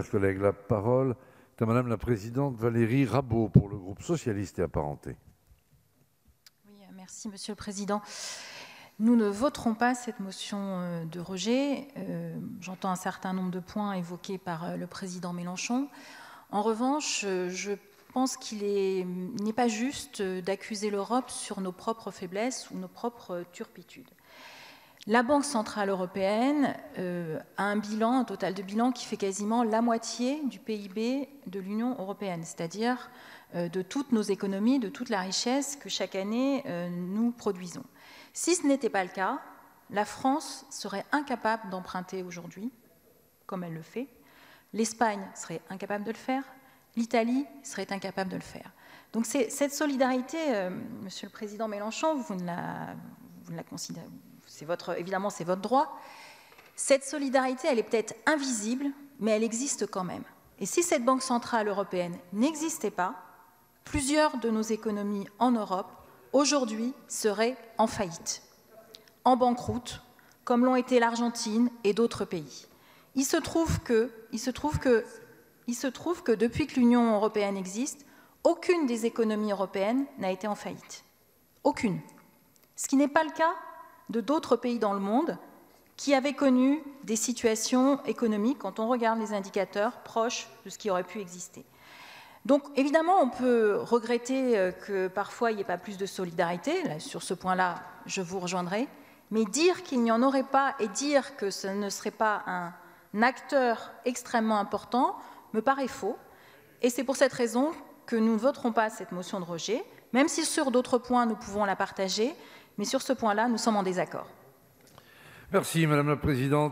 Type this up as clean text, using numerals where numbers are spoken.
chers collègues. La parole est à Madame la Présidente Valérie Rabault pour le groupe socialiste et apparenté. Oui, merci Monsieur le Président. Nous ne voterons pas cette motion de rejet. J'entends un certain nombre de points évoqués par le président Mélenchon. En revanche, je pense qu'il n'est pas juste d'accuser l'Europe sur nos propres faiblesses ou nos propres turpitudes. La Banque centrale européenne a un total de bilan qui fait quasiment la moitié du PIB de l'Union européenne, c'est-à-dire de toutes nos économies, de toute la richesse que chaque année nous produisons. Si ce n'était pas le cas, la France serait incapable d'emprunter aujourd'hui, comme elle le fait. L'Espagne serait incapable de le faire. L'Italie serait incapable de le faire. Donc cette solidarité, Monsieur le Président Mélenchon, vous ne la considérez, évidemment c'est votre droit. Cette solidarité, elle est peut-être invisible, mais elle existe quand même. Et si cette Banque centrale européenne n'existait pas, plusieurs de nos économies en Europe, aujourd'hui, seraient en faillite, en banqueroute, comme l'ont été l'Argentine et d'autres pays. Il se trouve que depuis que l'Union européenne existe, aucune des économies européennes n'a été en faillite. Aucune. Ce qui n'est pas le cas de d'autres pays dans le monde qui avaient connu des situations économiques, quand on regarde les indicateurs, proches de ce qui aurait pu exister. Donc, évidemment, on peut regretter que parfois il n'y ait pas plus de solidarité. Là, sur ce point-là, je vous rejoindrai. Mais dire qu'il n'y en aurait pas et dire que ce ne serait pas un acteur extrêmement important me paraît faux. Et c'est pour cette raison que nous ne voterons pas cette motion de rejet, même si sur d'autres points, nous pouvons la partager. Mais sur ce point-là, nous sommes en désaccord. Merci, Madame la Présidente.